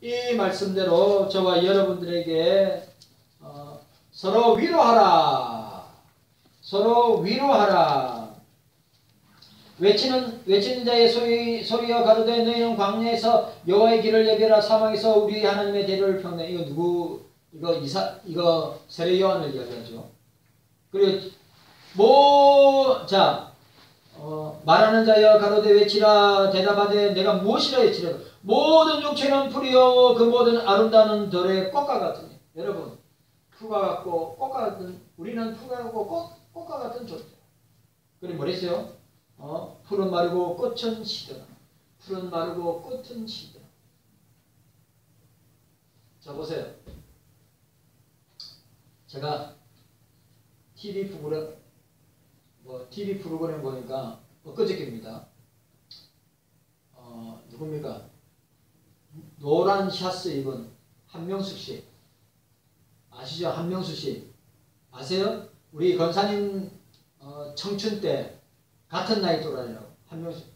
이 말씀대로 저와 여러분들에게 서로 위로하라. 서로 위로하라. 외치는 자의 소리여 가로되 너희는 광야에서 여호와의 길을 예비하라. 사막에서 우리 하나님의 대로를 펴네. 이거 누구? 이거 세례 요한을 이야기하죠. 그리고 말하는 자여 가로되 외치라. 대답하되 내가 무엇이라 외치라. 모든 육체는 풀이요 그 모든 아름다운 덜의 꽃과 같으니. 여러분, 풀과 같고 꽃과 같은, 우리는 풀과 같고 꽃과 같은 존재. 그리고 뭐랬어요? 풀은 마르고 꽃은 시드라. 풀은 마르고 꽃은 시드라. 자, 보세요. 제가 TV 프로그램 보니까 엊그저께입니다. 누굽니까? 노란 샤스 입은 한명숙 씨. 아시죠? 한명숙 씨. 아세요? 우리 권사님 청춘 때 같은 나이 또라이라고. 한명숙.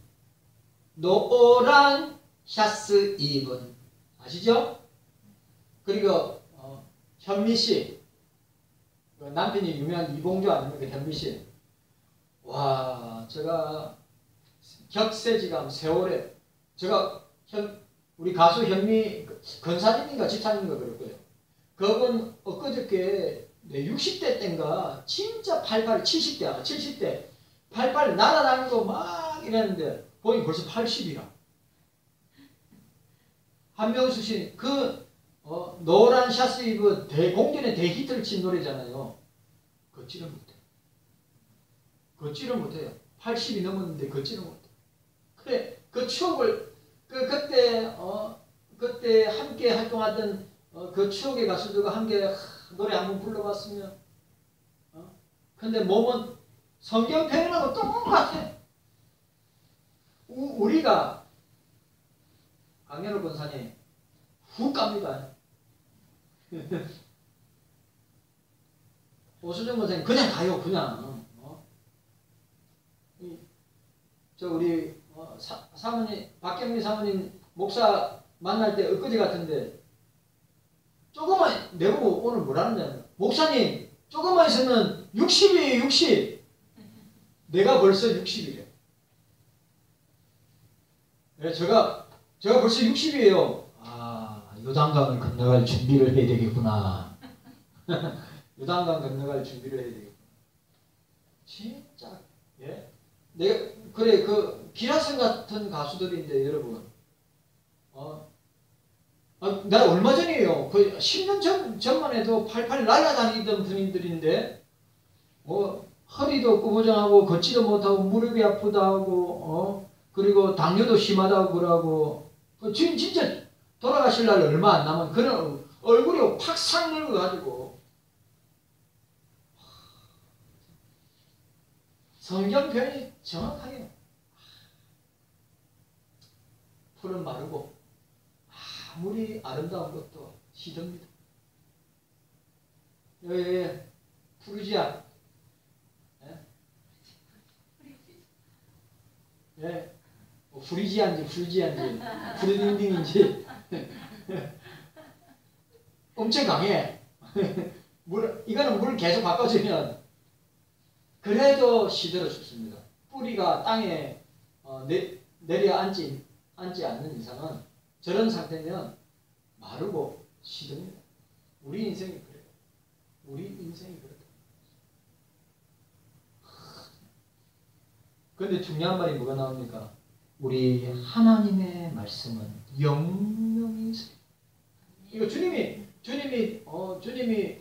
노란 샤스 입은. 아시죠? 그리고 현미 씨. 남편이 유명한 이봉주 아닙니까? 현미 씨. 와, 제가 격세지감 세월에 제가 우리 가수 현미 권사님인가 집사님인가 그럴 거예요. 그분 엊그저께 60대 때인가 진짜 70대 팔팔 날아다니고 막 이랬는데 보니 벌써 80이라. 한명수 씨 노란 샤스 입은 공전의 대히트를 친 노래잖아요. 걷지를 못해요. 80이 넘었는데 걷지를 못해. 그래, 그 추억을 그때 함께 활동하던 그 추억의 가수들과 함께 노래 한번 불러봤으면. 근데 몸은 성경 표현하고 똑같아. 우리가 강현우 권사님 훅 갑니다. 오수정 권사님 그냥 가요. 그냥. 우리 사모님 박경미 사모님 목사 만날 때 엊그제 같은데 조금만 내보고 오늘 뭐라는데 목사님 조금만 있으면 60이에요. 60. 내가 벌써 60이래. 제가 벌써 60이에요. 요단강을 건너갈 준비를 해야 되겠구나. 요단강 건너갈 준비를 해야 되겠구나. 진짜. 예? 그래, 기라성 같은 가수들인데, 여러분. 나 얼마 전이에요. 거의 10년 전만 해도 팔팔 날아다니던 분들인데, 허리도 꾸부정하고, 걷지도 못하고, 무릎이 아프다 하고, 그리고 당뇨도 심하다고 그러고, 진짜 돌아가실 날 얼마 안 남은 그런 얼굴이 팍싹 늙어가지고, 성경 표현이 정확하게 풀은 마르고 아무리 아름다운 것도 시듭니다. 푸르지아. 프리지안지 프리딩딩인지 엄청 강해. 이거는 물 계속 바꿔주면 그래도 시들어 죽습니다. 뿌리가 땅에 내려앉지 않는 이상은 저런 상태면 마르고 시듭니다. 우리 인생이 그래요. 우리 인생이 그렇다. 그런데 중요한 말이 뭐가 나옵니까? 우리 하나님의 말씀은 영영이 있어요. 이거 주님이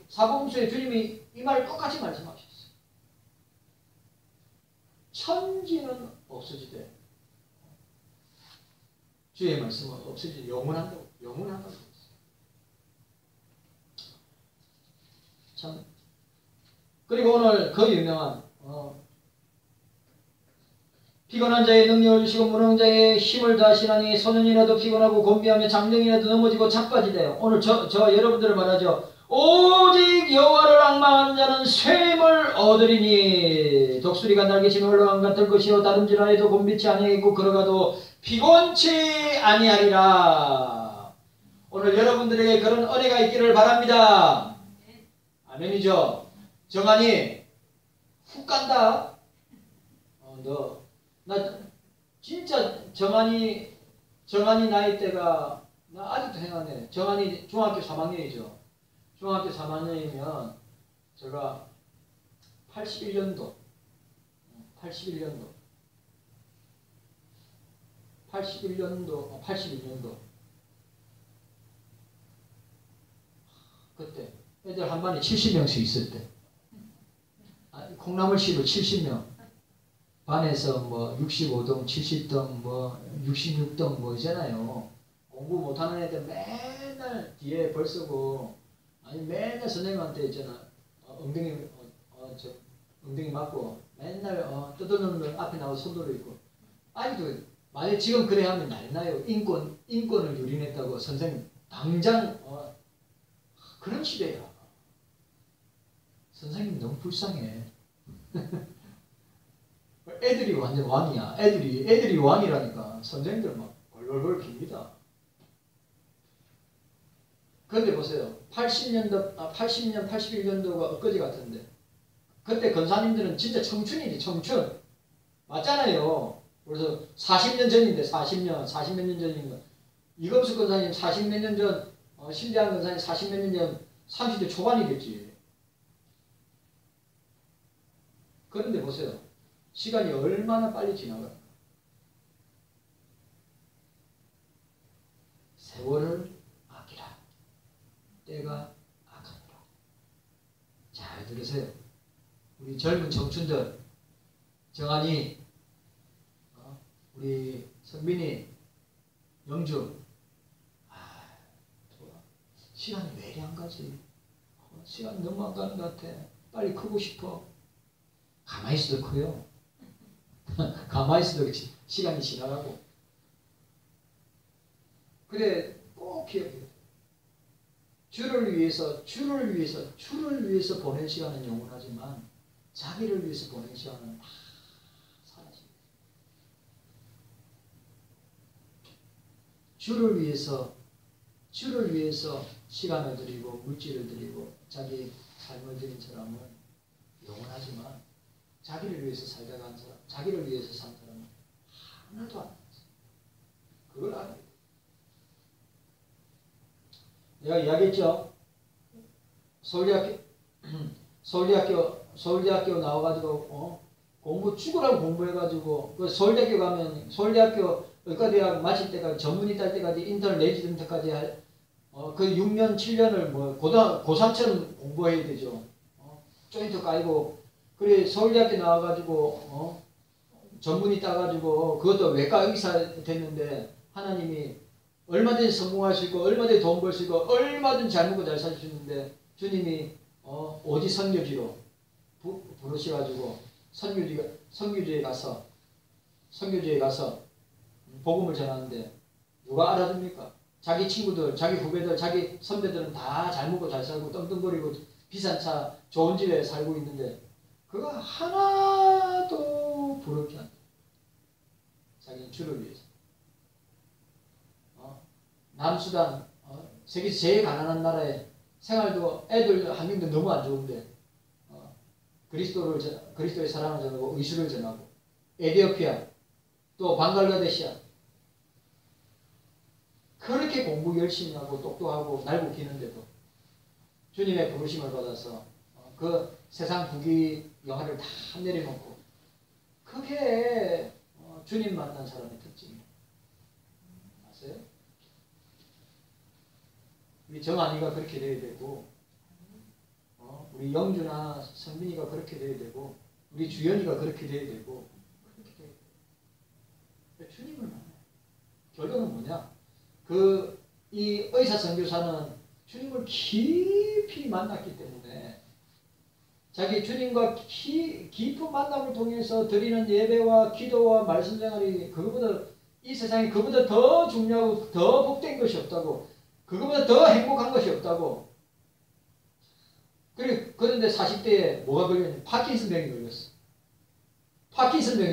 사복음서에 주님이 이 말을 똑같이 말씀하셨어요. 천지는 없어지되 주의 말씀은 없어지되 영원한다고 했어요. 참. 그리고 오늘 그 유명한 피곤한 자의 능력을 주시고 무능한 자의 힘을 다하시나니 소년이라도 피곤하고 곤비하며 장정이라도 넘어지고 자빠지대요. 오늘 저 여러분들을 말하죠. 오직 여호와를 앙망하는 자는 쇠임을 얻으리니 독수리가 날개치며 흘러간 같을 것이요 다름질하여도 곤비치 아니하겠고 걸어가도 피곤치 아니하리라. 오늘 여러분들에게 그런 은혜가 있기를 바랍니다. 아멘이죠. 정한이 훅 간다. 나 진짜 정한이 나이 때가 나 아직도 생각나네. 정한이 중학교 3학년이죠. 중학교 3학년이면 제가 81년도 그때 애들 한 반에 70명씩 있을 때 콩나물시로 70명 반에서 뭐 65등, 70등, 뭐 66등 뭐 있잖아요. 공부 못하는 애들 맨날 뒤에 벌 쓰고 아니 맨날 선생님한테 있잖아 엉덩이 맞고 맨날 뜯어놓는 앞에 나와 손 들어 있고 아이도 만약 지금 그래 하면 난리 나요. 인권을 유린했다고 선생님 당장 그런 시대야. 선생님 너무 불쌍해. 애들이 완전 왕이야. 애들이 왕이라니까 선생님들 막 벌벌벌 깁니다. 그런데 보세요. 80년, 81년도가 엊그제 같은데 그때 권사님들은 진짜 청춘이지 청춘. 맞잖아요. 그래서 40년 전인데 40몇 년 전인가. 이검수 권사님 40몇 년 전, 신대한 권사님 40몇 년 전 30대 초반이겠지. 그런데 보세요. 시간이 얼마나 빨리 지나가는가. 세월을 아끼라. 때가 악하니라. 잘 들으세요. 우리 젊은 청춘들, 정한이, 우리 선빈이, 영주, 좋아. 시간이 왜 이리 안 가지? 시간 너무 안 가는 것 같아. 빨리 크고 싶어. 가만히 있어도 커요. 가만히 있어도 시간이 지나가고. 그래, 꼭 기억해야 돼. 주를 위해서 보낸 시간은 영원하지만 자기를 위해서 보낸 시간은 다 사라집니다. 주를 위해서 시간을 드리고 물질을 드리고 자기 삶을 드린 사람은 영원하지만 자기를 위해서 살다가 한 사람, 자기를 위해서 산 사람은 하나도 안 나왔어요. 그걸 알아야 돼요. 내가 이야기했죠. 서울대학교 나와가지고 공부 죽으라고 공부해가지고 그 서울대학교 가면 서울대학교 의과대학 마칠 때까지 전문의 딸 때까지 인턴 레지던트까지 할 그 6년 7년을 뭐 고3처럼 공부해야 되죠. 조인트 깔고 그래 서울대학교 나와가지고 전문의 따가지고 그것도 외과 의사 됐는데 하나님이 얼마든지 성공할 수 있고 얼마든지 돈 벌 수 있고 얼마든지 잘 먹고 잘 살 수 있는데 주님이 오지 선교지로 부르셔가지고 선교지에 가서 복음을 전하는데 누가 알아줍니까? 자기 친구들, 자기 후배들, 자기 선배들은 다 잘 먹고 잘 살고 떵떵거리고 비싼 차 좋은 집에 살고 있는데 그거 하나도 부럽지 않다. 자기는 주를 위해서. 남수단 세계에서 제일 가난한 나라에 생활도 애들 환경도 너무 안 좋은데 그리스도의 사랑을 전하고 의술을 전하고 에티오피아 또 방글라데시아 그렇게 공부 열심히 하고 똑똑하고 날고 기는데도 주님의 부르심을 받아서 그 세상 부귀 영화를 다 내려놓고 그게 주님 만난 사람의 특징이에요. 아세요? 우리 정한이가 그렇게 돼야 되고 우리 영주나 성민이가 그렇게 돼야 되고 우리 주연이가 그렇게 돼야 되고 그렇게 돼야 돼요. 주님을 만나요. 결론은 뭐냐? 이 의사 선교사는 주님을 깊이 만났기 때문에 자기 주님과 깊은 만남을 통해서 드리는 예배와 기도와 말씀 생활이 이 세상에 그보다 더 중요하고 더 복된 것이 없다고 그거보다 더 행복한 것이 없다고. 그런데 40대에 뭐가 걸렸냐? 파킨슨병이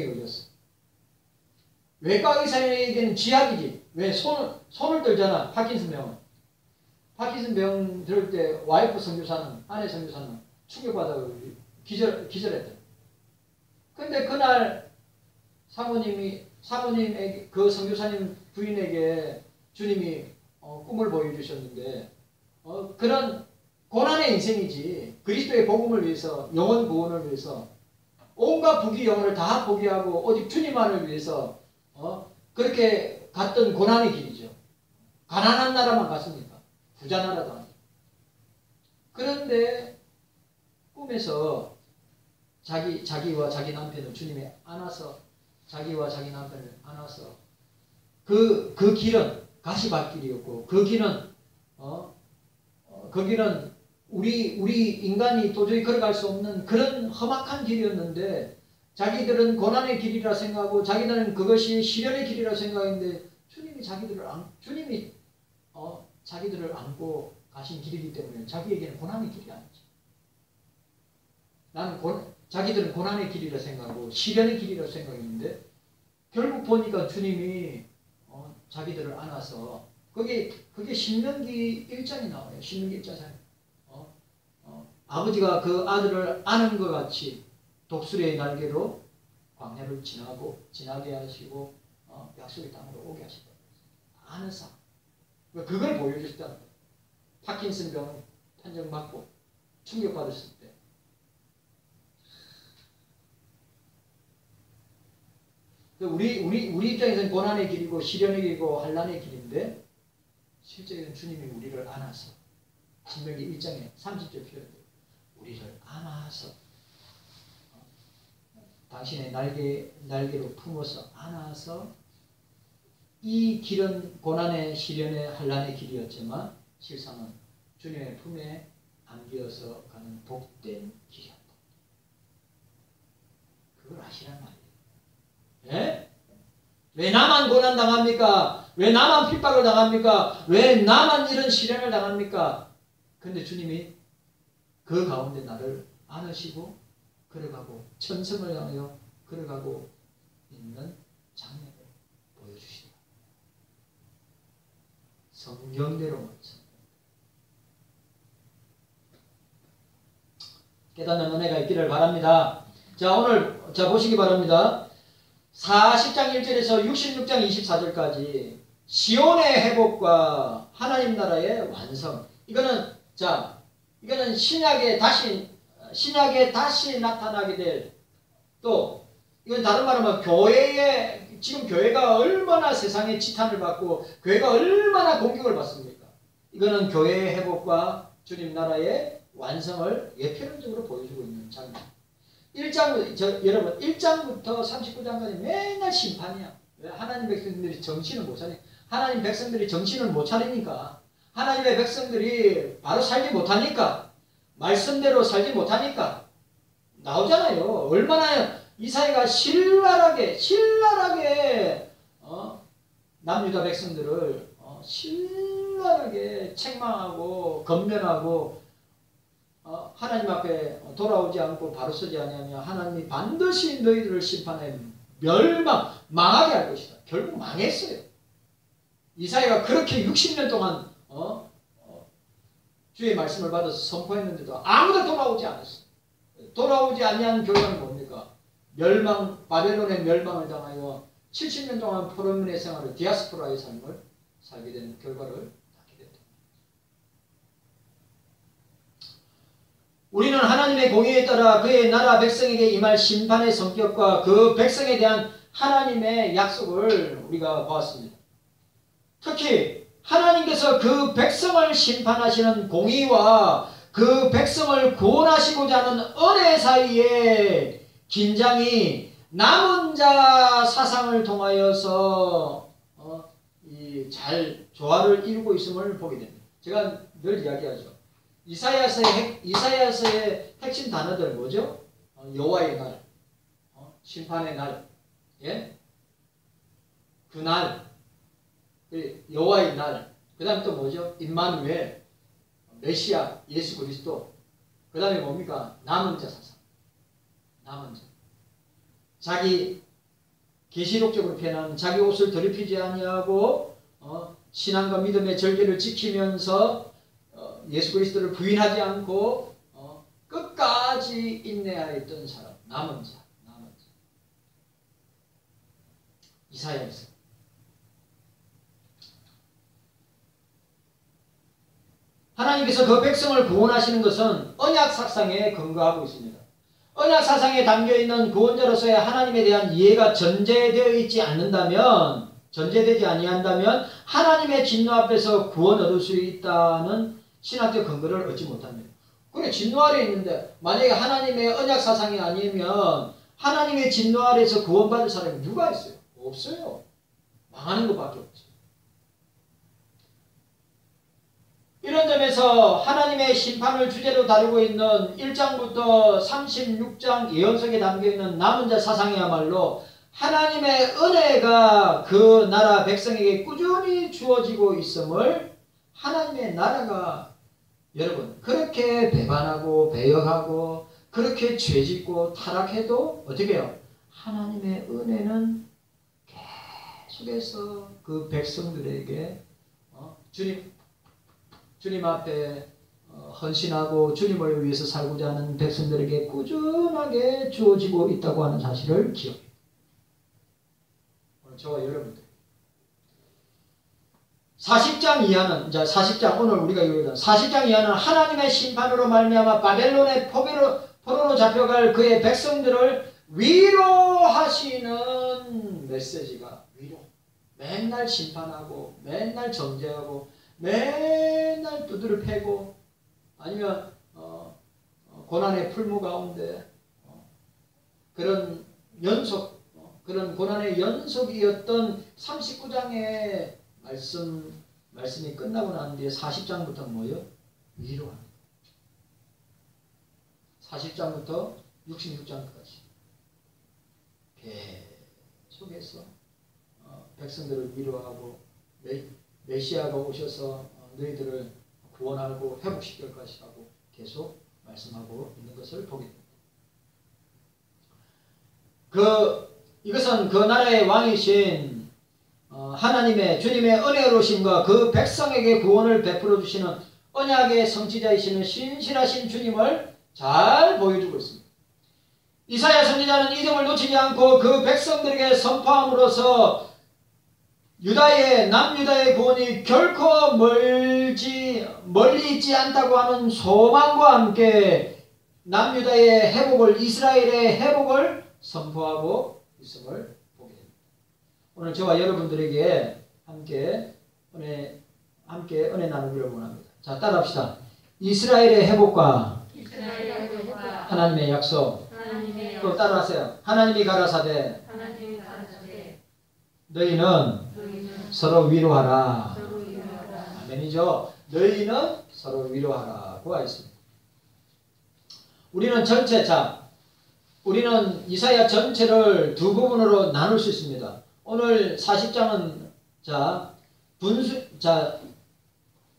걸렸어. 외과 의사에게는 쥐약이지. 왜 손을 들잖아. 파킨슨병은. 파킨슨 병 들을 때 와이프 선교사는, 아내 선교사는 충격받아 기절했다. 근데 그날 사모님에게, 그 선교사님 부인에게 주님이 꿈을 보여주셨는데, 그런 고난의 인생이지, 그리스도의 복음을 위해서, 영혼 구원을 위해서 온갖 부귀 영혼을 다 포기하고 오직 주님만을 위해서 그렇게 갔던 고난의 길이죠. 가난한 나라만 갔습니까? 부자 나라도 아니고. 그런데 꿈에서 자기와 자기 남편을 주님이 안아서, 자기와 자기 남편을 안아서, 그 길은 가시밭길이었고, 그 길은 우리 인간이 도저히 걸어갈 수 없는 그런 험악한 길이었는데, 자기들은 고난의 길이라 생각하고 자기들은 그것이 시련의 길이라 생각했는데, 주님이 자기들을 안고 가신 길이기 때문에 자기에게는 고난의 길이 아니지. 자기들은 고난의 길이라 생각하고 시련의 길이라 생각했는데, 결국 보니까 주님이 자기들을 안아서, 그게 신명기 1장이 나와요. 신명기 1장. 아버지가 그 아들을 안은 것 같이 독수리의 날개로 광야를 지나게 하시고 약속의 땅으로 오게 하셨다. 아는 삶. 그걸 보여주셨다는 거예요. 파킨슨 병 판정받고 충격받았을 때. 우리 입장에서는 고난의 길이고 시련의 길이고 환난의 길인데, 실제로는 주님이 우리를 안아서, 신명기 1장에 30절 표현돼요. 우리를 안아서, 당신의 날개로 품어서 안아서, 이 길은 고난의 시련의 환난의 길이었지만 실상은 주님의 품에 안겨서 가는 복된 길이었다. 그걸 아시란 말이에요. 예? 왜 나만 고난 당합니까? 왜 나만 핍박을 당합니까? 왜 나만 이런 시련을 당합니까? 근데 주님이 그 가운데 나를 안으시고 걸어가고 천성을 향하여 걸어가고 있는 장면을 보여주시다. 성경대로 깨닫는 은혜가 있기를 바랍니다. 자, 오늘 보시기 바랍니다. 40장 1절에서 66장 24절까지 시온의 회복과 하나님 나라의 완성. 이거는 신약에 다시 나타나게 될, 또 이건 다른 말로 하면 지금 교회가 얼마나 세상의 지탄을 받고 교회가 얼마나 공격을 받습니까? 이거는 교회의 회복과 주님 나라의 완성을 예표론적으로 보여주고 있는 장면. 여러분 1장부터 39장까지 맨날 심판이야. 왜? 하나님 백성들이 정신을 못 차리니까. 하나님 백성들이 정신을 못 차리니까. 하나님의 백성들이 바로 살지 못하니까. 말씀대로 살지 못하니까. 나오잖아요. 얼마나 이사야가 신랄하게 남유다 백성들을 신랄하게 책망하고 건면하고, 하나님 앞에 돌아오지 않고 바로 서지 아니하며 하나님이 반드시 너희들을 심판해 망하게 할 것이다. 결국 망했어요. 이사야가 그렇게 60년 동안 주의 말씀을 받아서 선포했는데도 아무도 돌아오지 않았어요. 돌아오지 아니한 교회는 뭡니까? 바벨론의 멸망을 당하여 70년 동안 포로민의 생활을, 디아스포라의 삶을 살게 된 결과를 낳게 됐다. 우리는 하나님의 공의에 따라 그의 나라 백성에게 임할 심판의 성격과 그 백성에 대한 하나님의 약속을 우리가 보았습니다. 특히 하나님께서 그 백성을 심판하시는 공의와 그 백성을 구원하시고자 하는 은혜 사이에 긴장이 남은 자 사상을 통하여서 잘 조화를 이루고 있음을 보게 됩니다. 제가 늘 이야기하죠. 이사야서의 핵심 단어들 뭐죠? 여호와의 날, 심판의 날, 예? 그날, 여호와의 날, 그 다음에 또 뭐죠? 임마누엘, 메시아, 예수 그리스도, 그 다음에 뭡니까? 남은 자 사상, 남은 자. 자기 계시록적으로 표현하는 자기 옷을 더럽히지 아니하고 신앙과 믿음의 절개를 지키면서 예수 그리스도를 부인하지 않고 끝까지 인내하였던 사람, 남은 자. 이사야에서 하나님께서 그 백성을 구원하시는 것은 언약 사상에 근거하고 있습니다. 언약 사상에 담겨있는 구원자로서의 하나님에 대한 이해가 전제되지 아니한다면 하나님의 진노 앞에서 구원 얻을 수 있다는 신학적 근거를 얻지 못합니다. 그래, 진노 아래 있는데 만약에 하나님의 언약 사상이 아니면 하나님의 진노 아래에서 구원받을 사람이 누가 있어요? 없어요. 망하는 것밖에 없죠. 이런 점에서 하나님의 심판을 주제로 다루고 있는 1장부터 36장 예언석에 담겨있는 남은 자 사상이야말로 하나님의 은혜가 그 나라 백성에게 꾸준히 주어지고 있음을 하나님의 나라가 여러분 그렇게 배반하고 배역하고 그렇게 죄짓고 타락해도 어떻게 해요? 하나님의 은혜는 계속해서 그 백성들에게 주님 앞에 헌신하고 주님을 위해서 살고자 하는 백성들에게 꾸준하게 주어지고 있다고 하는 사실을 기억해요. 오늘 저와 여러분들 40장 이하는 40장 오늘 우리가 읽은 40장 이하는 하나님의 심판으로 말미암아 바벨론의 포로로 잡혀갈 그의 백성들을 위로하시는 메시지가 위로. 맨날 심판하고 맨날 정죄하고 맨날 두드려 패고 아니면 고난의 풀무 가운데 그런 그런 고난의 연속이었던 39장의 말씀이 끝나고 난 뒤에 40장부터 뭐예요? 위로합니다. 40장부터 66장까지 계속해서 백성들을 위로하고 메시아가 오셔서 너희들을 구원하고 회복시킬 것이라고 계속 말씀하고 있는 것을 보게 됩니다. 이것은 그 나라의 왕이신 하나님의 주님의 은혜로우심과 그 백성에게 구원을 베풀어 주시는 언약의 성취자이시는 신실하신 주님을 잘 보여주고 있습니다. 이사야 선지자는 이 점을 놓치지 않고 그 백성들에게 선포함으로써 남유다의 구원이 결코 멀리 있지 않다고 하는 소망과 함께 남유다의 회복을, 이스라엘의 회복을 선포하고 있음을 보게 됩니다. 오늘 저와 여러분들에게 함께 은혜 나누기를 원합니다. 자, 따라합시다. 이스라엘의 회복과 하나님의 약속. 또 따라하세요. 하나님이 가라사대 너희는 서로 위로하라. 아멘이죠. 너희는 서로 위로하라고 하였습니다. 우리는 이사야 전체를 두 부분으로 나눌 수 있습니다. 오늘 40장은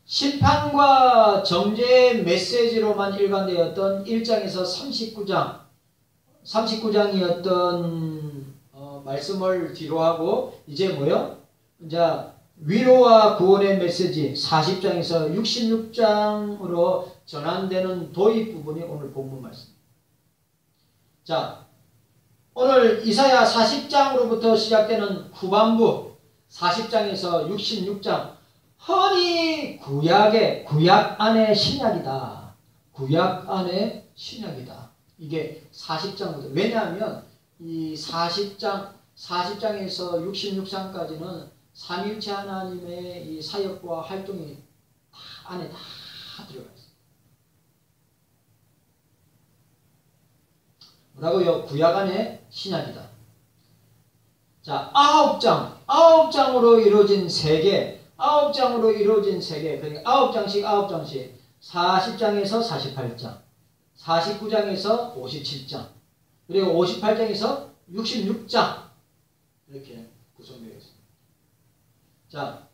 심판과 정죄의 메시지로만 일관되었던 1장에서 39장이었던 말씀을 뒤로 하고 이제 뭐요? 위로와 구원의 메시지 40장에서 66장으로 전환되는 도입 부분이 오늘 본문 말씀입니다. 자, 오늘 이사야 40장으로부터 시작되는 후반부 40장에서 66장 흔히 구약 안의 신약이다. 구약 안의 신약이다. 이게 40장부터. 왜냐하면 이 40장에서 66장까지는 삼위일체 하나님의 이 사역과 활동이 안에 다 들어가 있어요. 뭐라고요? 구약 안에 신약이다. 자, 9장으로 이루어진 세계, 9장으로 이루어진 세계, 그러니까 9장씩 40장에서 48장, 49장에서 57장, 그리고 58장에서 66장 이렇게 구성되어 있습니다. 자,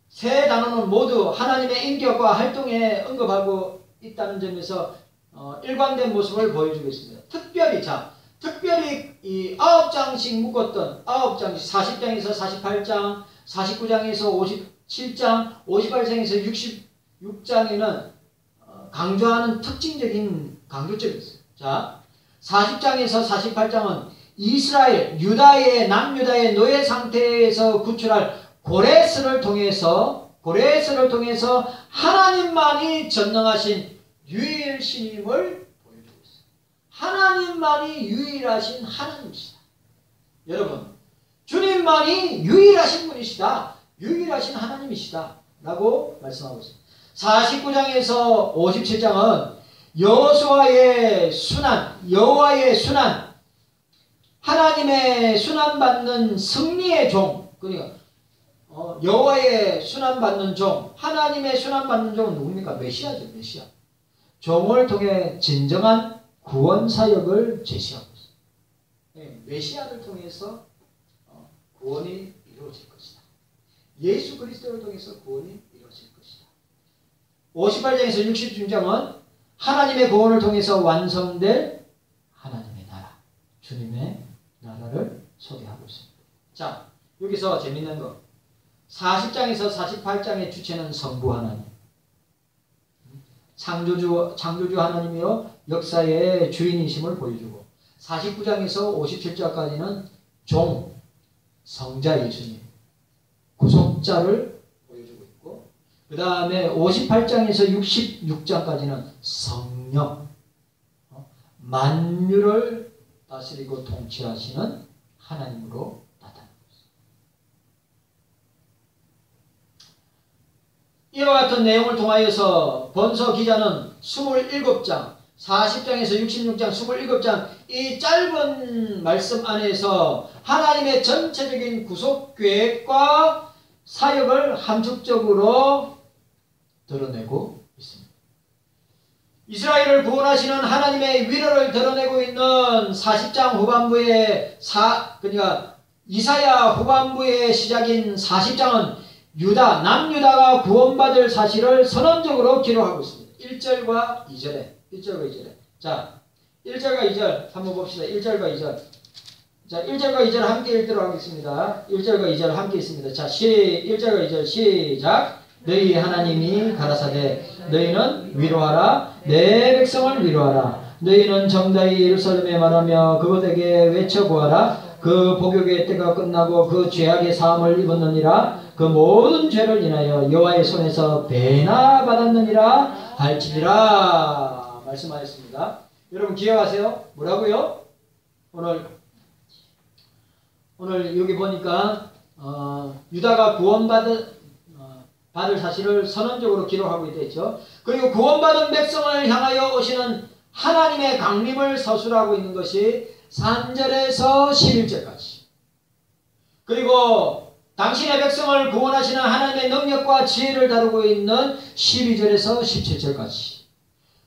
세 단어는 모두 하나님의 인격과 활동에 언급하고 있다는 점에서 일관된 모습을 보여주고 있습니다. 특별히 이 9장씩 묶었던 9장씩 40장에서 48장, 49장에서 57장, 58장에서 6장에는 강조하는 특징적인 강조점이 있어요. 자, 40장에서 48장은 이스라엘, 유다의 남유다의 노예 상태에서 구출할 고레스를 통해서 하나님만이 전능하신 유일신임을 보여주고 있어요. 하나님만이 유일하신 하나님이시다. 여러분, 주님만이 유일하신 분이시다. 유일하신 하나님이시다. 라고 말씀하고 있습니다. 49장에서 57장은 여호와의 순환, 하나님의 순환받는 승리의 종, 그러니까 여호와의 순환받는 종, 하나님의 순환받는 종은 누굽니까? 메시아죠. 메시아. 종을 통해 진정한 구원 사역을 제시하고 있습니다. 메시아를 통해서 구원이 이루어질 것이다. 예수 그리스도를 통해서 구원이 이루어질 것이다. 58장에서 66장은 하나님의 구원을 통해서 완성될 하나님의 나라, 주님의 나라를 소개하고 있습니다. 자, 여기서 재밌는 거. 40장에서 48장의 주체는 성부 하나님. 창조주 하나님이요 역사의 주인이심을 보여주고 49장에서 57장까지는 종, 성자 예수님, 구속자를 보여주고 있고 그 다음에 58장에서 66장까지는 성령, 만유를 다스리고 통치하시는 하나님으로 나타납니다. 이와 같은 내용을 통하여서 본서 기자는 27장, 40장에서 66장, 27장 이 짧은 말씀 안에서 하나님의 전체적인 구속 계획과 사역을 함축적으로 드러내고 있습니다. 이스라엘을 구원하시는 하나님의 위로를 드러내고 있는 40장 후반부의 그러니까 이사야 후반부의 시작인 40장은 남유다가 구원받을 사실을 선언적으로 기록하고 있습니다. 1절과 2절에. 자, 1절과 2절 한번 봅시다. 1절과 2절. 자, 1절과 2절 함께 읽도록 하겠습니다. 1절과 2절 함께 있습니다. 자, 1절과 2절 시작. 너희 하나님이 가라사대 너희는 위로하라. 내 백성을 위로하라. 너희는 정다이 예루살렘에 말하며 그것에게 외쳐보아라. 그 복역의 때가 끝나고 그 죄악의 사함을 입었느니라. 그 모든 죄를 인하여 여호와의 손에서 배나 받았느니라 할지니라 말씀하였습니다. 여러분 기억하세요? 뭐라고요? 오늘 여기 보니까 유다가 구원받을 사실을 선언적으로 기록하고 있죠. 그리고 구원받은 백성을 향하여 오시는 하나님의 강림을 서술하고 있는 것이 3절에서 11절까지. 그리고 당신의 백성을 구원하시는 하나님의 능력과 지혜를 다루고 있는 12절에서 17절까지.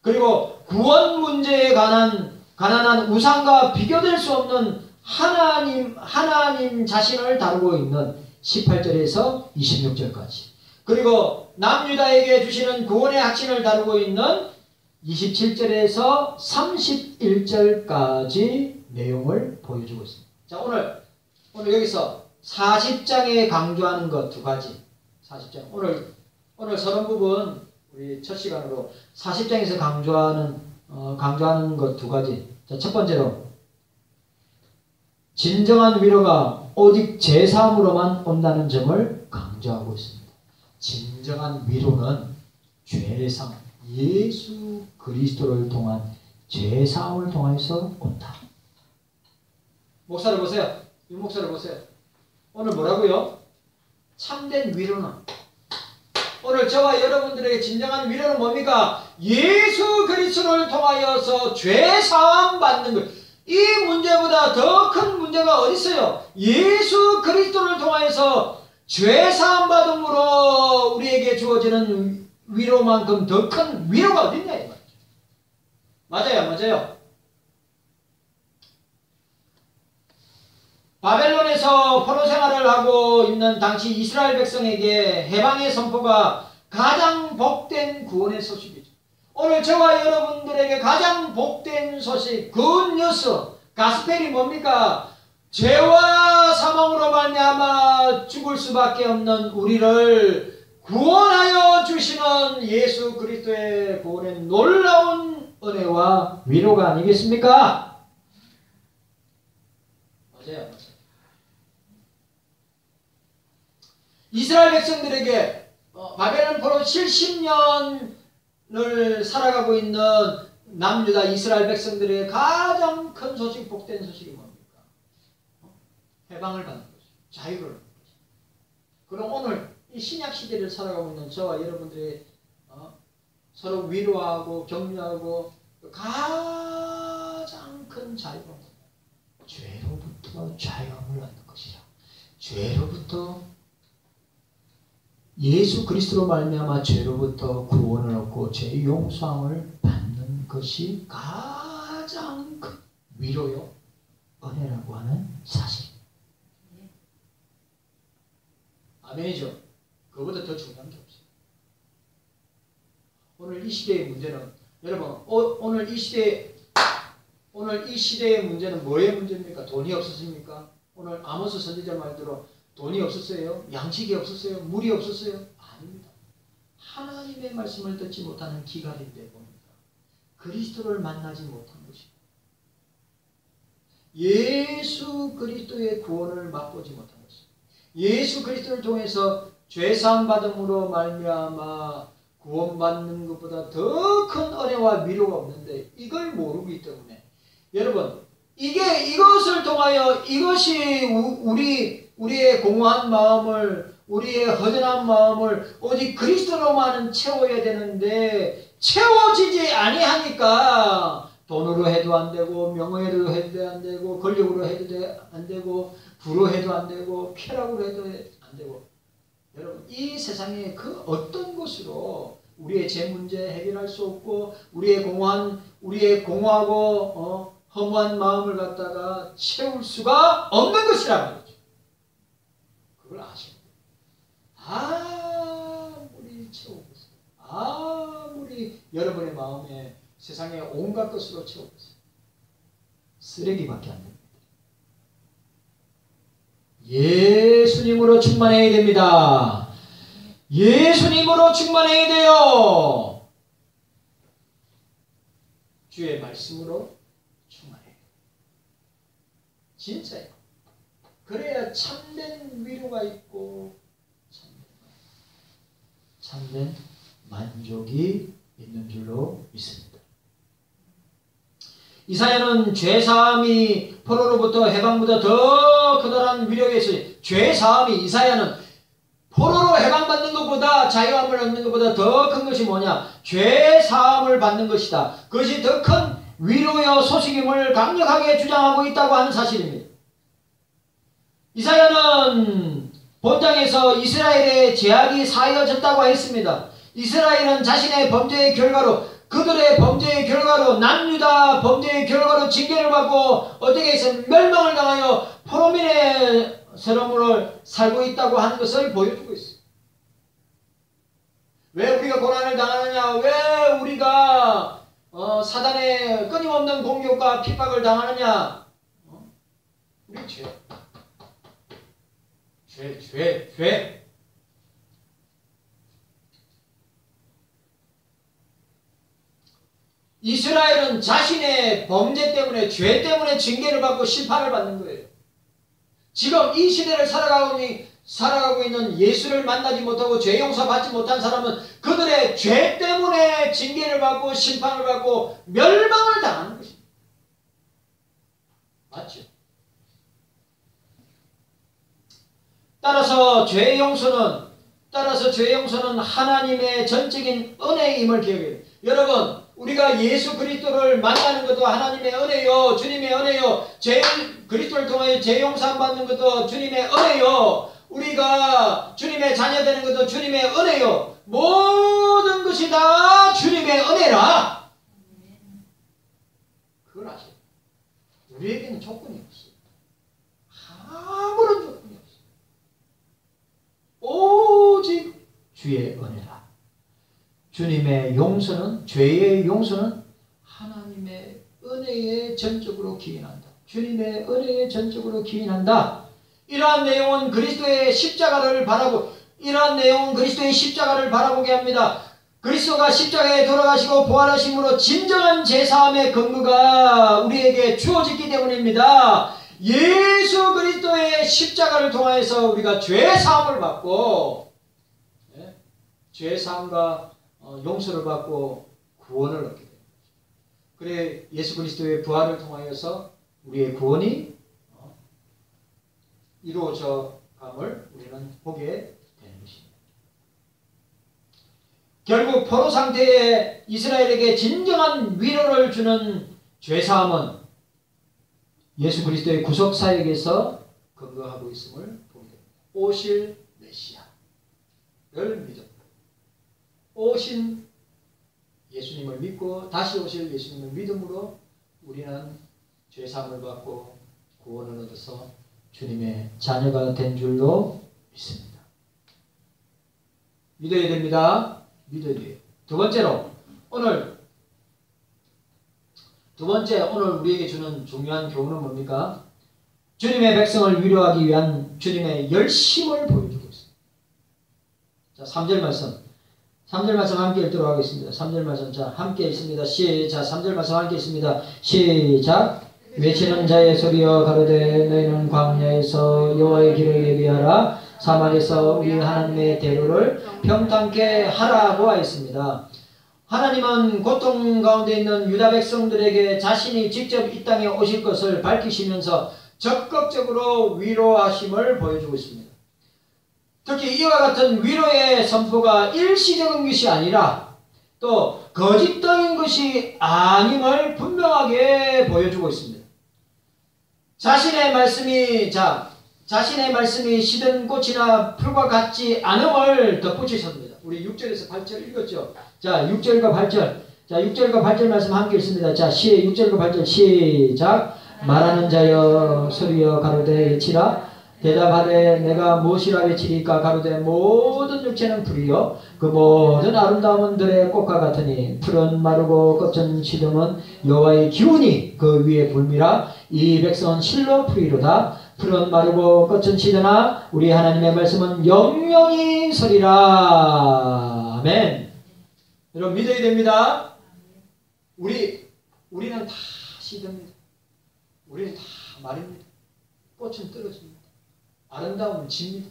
그리고 구원 문제에 가난한 우상과 비교될 수 없는 하나님 자신을 다루고 있는 18절에서 26절까지. 그리고 남유다에게 주시는 구원의 확신을 다루고 있는 27절에서 31절까지 내용을 보여주고 있습니다. 자, 오늘 여기서 40장에 강조하는 것 두 가지. 40장. 오늘 서론 부분 우리 첫 시간으로 40장에서 강조하는 것 두 가지. 자, 첫 번째로 진정한 위로가 오직 제사함으로만 온다는 점을 강조하고 있습니다. 진정한 위로는 죄사함, 예수 그리스도를 통한 죄사함을 통해서 온다. 목사를 보세요. 이 목사를 보세요. 오늘 뭐라고요? 참된 위로는 오늘 저와 여러분들에게 진정한 위로는 뭡니까? 예수 그리스도를 통하여서 죄사함 받는 것. 이 문제보다 더 큰 문제가 어디 있어요? 예수 그리스도를 통하여서 죄사함 받음으로 우리에게 주어지는 위로만큼 더 큰 위로가 어디 있냐 이 말이죠. 맞아요. 바벨론에서 포로 생활을 하고 있는 당시 이스라엘 백성에게 해방의 선포가 가장 복된 구원의 소식이죠. 오늘 저와 여러분들에게 가장 복된 소식, 굿뉴스, 가스펠이 뭡니까? 죄와 사망으로 말미암아 죽을 수밖에 없는 우리를 구원하여 주시는 예수 그리스도의 구원의 놀라운 은혜와 위로가 아니겠습니까? 맞아요. 이스라엘 백성들에게 바벨론 포로 70년을 살아가고 있는 남유다 이스라엘 백성들의 가장 큰 소식, 복된 소식이 뭡니까? 해방을 받는 거죠. 자유를 얻는 거죠. 그럼 오늘 이 신약 시대를 살아가고 있는 저와 여러분들이 서로 위로하고 격려하고 가장 큰 자유가 뭐냐? 죄로부터 자유함을 얻는 것이라. 죄로부터 예수 그리스도로 말미암아 죄로부터 구원을 얻고 죄 용서함을 받는 것이 가장 큰 위로요, 은혜라고 하는 사실. 아멘이죠. 그거보다 더 중요한 게 없어요. 오늘 이 시대의 문제는 여러분, 오늘 이 시대의 문제는 뭐의 문제입니까? 돈이 없었습니까? 오늘 아모스 선지자 말대로 돈이 없었어요? 양식이 없었어요? 물이 없었어요? 아닙니다. 하나님의 말씀을 듣지 못하는 기갈인데 봅니다. 그리스도를 만나지 못한 것입니다. 예수 그리스도의 구원을 맛보지 못한 것입니다. 예수 그리스도를 통해서 죄사함 받음으로 말미암아 구원받는 것보다 더 큰 은혜와 위로가 없는데 이걸 모르기 때문에 여러분, 이것을 통하여 이것이 우리의 공허한 마음을, 우리의 허전한 마음을 오직 그리스도로만 채워야 되는데 채워지지 아니하니까 돈으로 해도 안 되고, 명예로 해도 안 되고, 권력으로 해도 안 되고, 부로 해도 안 되고, 쾌락으로 해도 안 되고. 여러분, 이 세상에 그 어떤 것으로 우리의 제 문제 해결할 수 없고, 우리의 공허하고 허무한 마음을 갖다가 채울 수가 없는 것이란 말이죠. 그걸 아십니다. 아무리 채우겠어요. 아무리 여러분의 마음에 세상의 온갖 것으로 채우겠어요. 쓰레기밖에 안 됩니다. 예수님으로 충만해야 됩니다. 예수님으로 충만해야 돼요. 주의 말씀으로 충만해요. 진짜요. 그래야 참된 위로가 있고 참된 만족이 있는 줄로 믿습니다. 이사야는 죄사함이 포로로부터 해방보다 더 커다란 위력에 있어요. 죄사함이 이사야는 포로로 해방받는 것보다 자유함을 얻는 것보다 더 큰 것이 뭐냐? 죄사함을 받는 것이다. 그것이 더 큰 위로의 소식임을 강력하게 주장하고 있다고 하는 사실입니다. 이사야는 본장에서 이스라엘의 죄악이 사여졌다고 했습니다. 이스라엘은 자신의 범죄의 결과로, 그들의 범죄의 결과로, 남유다 범죄의 결과로 징계를 받고 어떻게 해서 멸망을 당하여 포로민의 세롬으로 살고 있다고 하는 것을 보여주고 있어요. 왜 우리가 고난을 당하느냐? 왜 우리가 사단의 끊임없는 공격과 핍박을 당하느냐? 우리 죄. 이스라엘은 자신의 범죄 때문에, 죄 때문에 징계를 받고 심판을 받는 거예요. 지금 이 시대를 살아가고 있는 예수를 만나지 못하고 죄 용서 받지 못한 사람은 그들의 죄 때문에 징계를 받고 심판을 받고 멸망을 당하는 것입니다. 맞죠? 따라서 죄 용서는 하나님의 전적인 은혜임을 기억해야 돼요. 여러분, 우리가 예수 그리스도를 만나는 것도 하나님의 은혜요, 주님의 은혜요, 그리스도를 통하여 죄 용서 받는 것도 주님의 은혜요, 우리가 주님의 자녀 되는 것도 주님의 은혜요. 모든 것이 다 주님의 은혜라. 그걸 아세요? 우리에게는 조건이 없어요. 아무런 조건이 없어요. 오직 주의 은혜라. 주님의 용서는, 죄의 용서는 하나님의 은혜에 전적으로 기인한다. 주님의 은혜에 전적으로 기인한다. 이러한 내용은 그리스도의 십자가를 바라보게 합니다. 그리스도가 십자가에 돌아가시고 부활하심으로 진정한 제사함의 근거가 우리에게 주어졌기 때문입니다. 예수 그리스도의 십자가를 통하여서 우리가 죄사함을 받고 죄사함과 용서를 받고 구원을 얻게 됩니다. 그래 예수 그리스도의 부활을 통하여서 우리의 구원이 이루어져 감을 우리는 보게 되는 것입니다. 결국 포로 상태의 이스라엘에게 진정한 위로를 주는 죄사함은 예수 그리스도의 구속 사역에서 근거하고 있음을 보게 됩니다. 오실 메시아를 믿음. 오신 예수님을 믿고 다시 오실 예수님을 믿음으로 우리는 죄사함을 받고 구원을 얻어서 주님의 자녀가 된 줄로 믿습니다. 믿어야 됩니다. 믿어야 돼요. 두 번째 오늘 우리에게 주는 중요한 교훈은 뭡니까? 주님의 백성을 위로하기 위한 주님의 열심을 보여주고 있습니다. 자, 3절 말씀 함께 읽도록 하겠습니다. 3절 말씀 자 함께 읽습니다. 시작. 3절 말씀 함께 읽습니다. 시작. 외치는 자의 소리여 가로되 너희는 광야에서 여호와의 길을 예비하라. 사막에서 우리 하나님의 대로를 평탄케 하라고 하였습니다. 하나님은 고통 가운데 있는 유다 백성들에게 자신이 직접 이 땅에 오실 것을 밝히시면서 적극적으로 위로하심을 보여주고 있습니다. 특히 이와 같은 위로의 선포가 일시적인 것이 아니라 또 거짓된 것이 아님을 분명하게 보여주고 있습니다. 자신의 말씀이 시든 꽃이나 풀과 같지 않음을 덧붙이셨습니다. 우리 6절에서 8절 읽었죠? 자, 6절과 8절. 자, 6절과 8절 말씀 함께 읽습니다. 자, 6절과 8절 시작. 말하는 자여 소리여 가로되 외치라. 대답하되 내가 무엇이라 외치리까 가로되 모든 육체는 풀이요 그 모든 아름다움은 들의 꽃과 같으니 풀은 마르고 꽃은 시듬은 여호와의 기운이 그 위에 불미라. 이 백성은 실로 풀이로다. 풀은 마르고 꽃은 시드나 우리 하나님의 말씀은 영영이 서리라. 아멘. 여러분 믿어야 됩니다. 우리는 다 시듭니다. 우리는 다 마릅니다. 꽃은 떨어집니다. 아름다움은 집니다.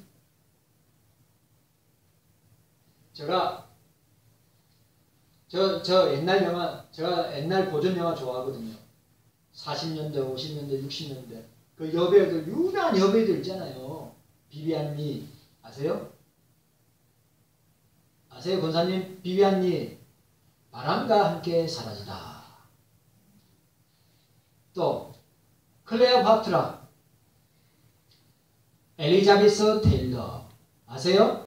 제가 옛날 고전 영화 좋아하거든요. 40년대, 50년대, 60년대. 그 여배우들, 유명한 여배우들 있잖아요. 비비안 리. 아세요? 아세요, 권사님? 비비안 리. 바람과 함께 사라지다. 또, 클레오파트라. 엘리자베스 테일러. 아세요?